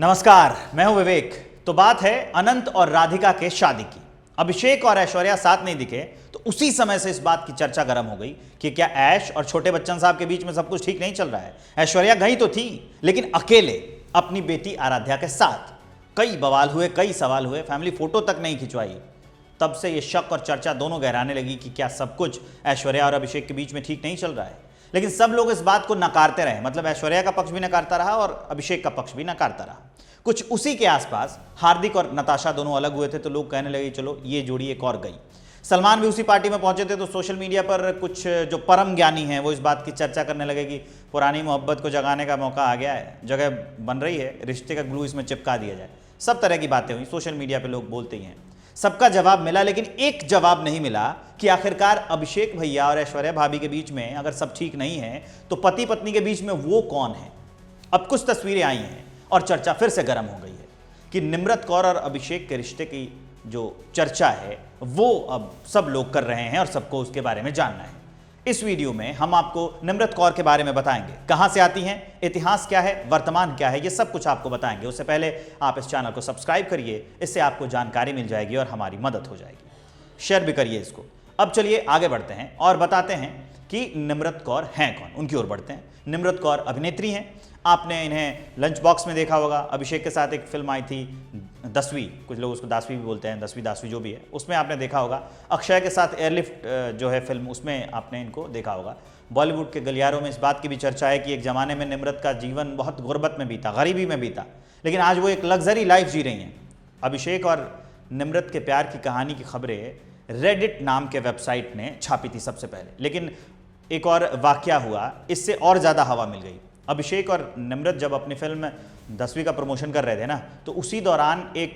नमस्कार, मैं हूं विवेक। तो बात है अनंत और राधिका के शादी की। अभिषेक और ऐश्वर्या साथ नहीं दिखे तो उसी समय से इस बात की चर्चा गर्म हो गई कि क्या ऐश और छोटे बच्चन साहब के बीच में सब कुछ ठीक नहीं चल रहा है। ऐश्वर्या गई तो थी लेकिन अकेले अपनी बेटी आराध्या के साथ। कई बवाल हुए, कई सवाल हुए, फैमिली फोटो तक नहीं खिंचवाई। तब से ये शक और चर्चा दोनों गहराने लगी कि क्या सब कुछ ऐश्वर्या और अभिषेक के बीच में ठीक नहीं चल रहा है। लेकिन सब लोग इस बात को नकारते रहे, मतलब ऐश्वर्या का पक्ष भी नकारता रहा और अभिषेक का पक्ष भी नकारता रहा। कुछ उसी के आसपास हार्दिक और नताशा दोनों अलग हुए थे तो लोग कहने लगे चलो ये जोड़ी एक और गई। सलमान भी उसी पार्टी में पहुंचे थे तो सोशल मीडिया पर कुछ जो परम ज्ञानी हैं वो इस बात की चर्चा करने लगे कि पुरानी मोहब्बत को जगाने का मौका आ गया है, जगह बन रही है, रिश्ते का ग्लू इसमें चिपका दिया जाए। सब तरह की बातें हुई, सोशल मीडिया पर लोग बोलते ही हैं। सबका जवाब मिला लेकिन एक जवाब नहीं मिला कि आखिरकार अभिषेक भैया और ऐश्वर्या भाभी के बीच में अगर सब ठीक नहीं है तो पति पत्नी के बीच में वो कौन है। अब कुछ तस्वीरें आई हैं और चर्चा फिर से गर्म हो गई है कि निम्रत कौर और अभिषेक के रिश्ते की जो चर्चा है वो अब सब लोग कर रहे हैं और सबको उसके बारे में जानना है। इस वीडियो में हम आपको निम्रत कौर के बारे में बताएंगे, कहां से आती हैं, इतिहास क्या है, वर्तमान क्या है, ये सब कुछ आपको बताएंगे। उससे पहले आप इस चैनल को सब्सक्राइब करिए, इससे आपको जानकारी मिल जाएगी और हमारी मदद हो जाएगी। शेयर भी करिए इसको। अब चलिए आगे बढ़ते हैं और बताते हैं कि निम्रत कौर हैं कौन। उनकी ओर बढ़ते हैं। निम्रत कौर अभिनेत्री हैं। आपने इन्हें लंच बॉक्स में देखा होगा। अभिषेक के साथ एक फिल्म आई थी 10वीं, कुछ लोग उसको 10वीं भी बोलते हैं, 10वीं 10वीं जो भी है, उसमें आपने देखा होगा। अक्षय के साथ एयरलिफ्ट जो है फिल्म, उसमें आपने इनको देखा होगा। बॉलीवुड के गलियारों में इस बात की भी चर्चा है कि एक ज़माने में निम्रत का जीवन बहुत गुर्बत में बीता, गरीबी में बीता, लेकिन आज वो एक लग्जरी लाइफ जी रही हैं। अभिषेक और निम्रत के प्यार की कहानी की खबरें रेडिट नाम के वेबसाइट ने छापी थी सबसे पहले, लेकिन एक और वाकया हुआ, इससे और ज़्यादा हवा मिल गई। अभिषेक और निम्रत जब अपनी फिल्म 10वीं का प्रमोशन कर रहे थे ना, तो उसी दौरान एक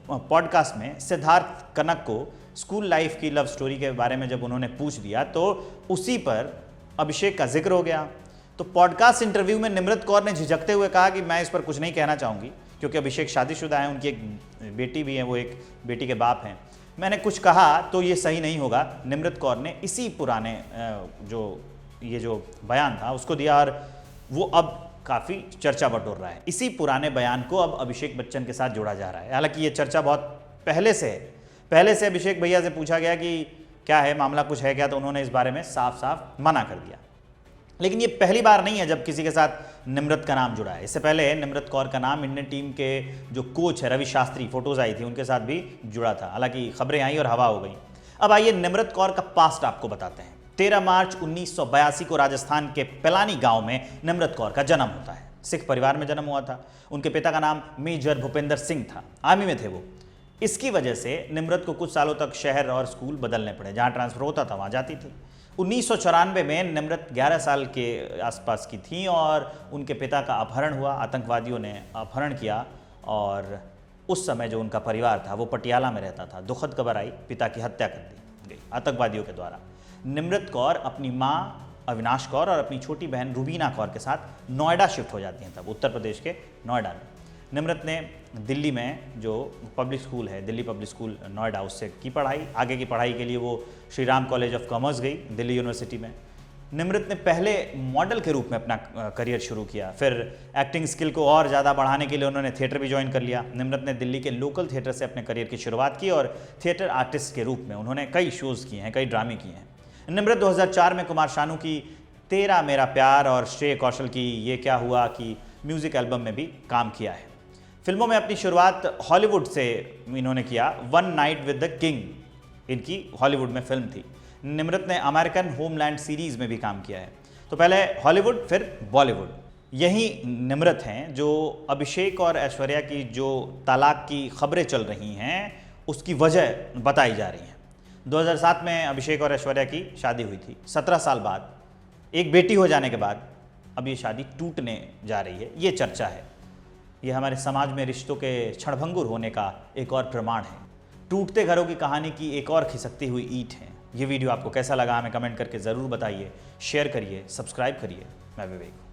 पॉडकास्ट में सिद्धार्थ कनक को स्कूल लाइफ की लव स्टोरी के बारे में जब उन्होंने पूछ दिया तो उसी पर अभिषेक का जिक्र हो गया। तो पॉडकास्ट इंटरव्यू में निम्रत कौर ने झिझकते हुए कहा कि मैं इस पर कुछ नहीं कहना चाहूँगी क्योंकि अभिषेक शादीशुदा हैं, उनकी एक बेटी भी है, वो एक बेटी के बाप हैं। मैंने कुछ कहा तो ये सही नहीं होगा। निम्रत कौर ने इसी पुराने जो बयान था उसको दिया और वो अब काफ़ी चर्चा बटोर रहा है। इसी पुराने बयान को अब अभिषेक बच्चन के साथ जोड़ा जा रहा है। हालांकि ये चर्चा बहुत पहले से है। पहले से अभिषेक भैया से पूछा गया कि क्या है मामला, कुछ है क्या, तो उन्होंने इस बारे में साफ साफ मना कर दिया। लेकिन ये पहली बार नहीं है जब किसी के साथ निम्रत का नाम जुड़ा है। इससे पहले निम्रत कौर का नाम इंडियन टीम के जो कोच है रवि शास्त्री, फोटोज आई थी, उनके साथ भी जुड़ा था। हालांकि खबरें आई और हवा हो गई। अब आइए निम्रत कौर का पास्ट आपको बताते हैं। 13 मार्च 1982 को राजस्थान के पिलानी गांव में निम्रत कौर का जन्म होता है। सिख परिवार में जन्म हुआ था। उनके पिता का नाम मेजर भूपेंद्र सिंह था, आर्मी में थे वो। इसकी वजह से निम्रत को कुछ सालों तक शहर और स्कूल बदलने पड़े, जहां ट्रांसफर होता था वहां जाती थी। 1994 में निम्रत 11 साल के आसपास की थी और उनके पिता का अपहरण हुआ। आतंकवादियों ने अपहरण किया और उस समय जो उनका परिवार था वो पटियाला में रहता था। दुखद खबर आई, पिता की हत्या कर दी गई आतंकवादियों के द्वारा। निम्रत कौर अपनी माँ अविनाश कौर और अपनी छोटी बहन रुबीना कौर के साथ नोएडा शिफ्ट हो जाती हैं, तब उत्तर प्रदेश के नोएडा में। निम्रत ने दिल्ली में जो पब्लिक स्कूल है, दिल्ली पब्लिक स्कूल नोएडा, उससे की पढ़ाई। आगे की पढ़ाई के लिए वो Shri Ram college of commerce गई दिल्ली यूनिवर्सिटी में। निम्रत ने पहले मॉडल के रूप में अपना करियर शुरू किया, फिर एक्टिंग स्किल को और ज़्यादा बढ़ाने के लिए उन्होंने थिएटर भी ज्वाइन कर लिया। निम्रत ने दिल्ली के लोकल थिएटर से अपने करियर की शुरुआत की और थिएटर आर्टिस्ट के रूप में उन्होंने कई शोज़ किए हैं, कई ड्रामे किए हैं। निम्रत 2004 में कुमार शानू की तेरा मेरा प्यार और श्रेय घोषाल की ये क्या हुआ की म्यूजिक एल्बम में भी काम किया है। फिल्मों में अपनी शुरुआत हॉलीवुड से इन्होंने किया। One night with the king इनकी हॉलीवुड में फिल्म थी। निम्रत ने अमेरिकन होमलैंड सीरीज में भी काम किया है। तो पहले हॉलीवुड फिर बॉलीवुड। यही निम्रत हैं जो अभिषेक और ऐश्वर्या की जो तलाक की खबरें चल रही हैं उसकी वजह बताई जा रही हैं। 2007 में अभिषेक और ऐश्वर्या की शादी हुई थी। 17 साल बाद, एक बेटी हो जाने के बाद अब ये शादी टूटने जा रही है, ये चर्चा है। ये हमारे समाज में रिश्तों के क्षणभंगुर होने का एक और प्रमाण है। टूटते घरों की कहानी की एक और खिसकती हुई ईंट है। ये वीडियो आपको कैसा लगा हमें कमेंट करके ज़रूर बताइए, शेयर करिए, सब्सक्राइब करिए। मैं विवेक।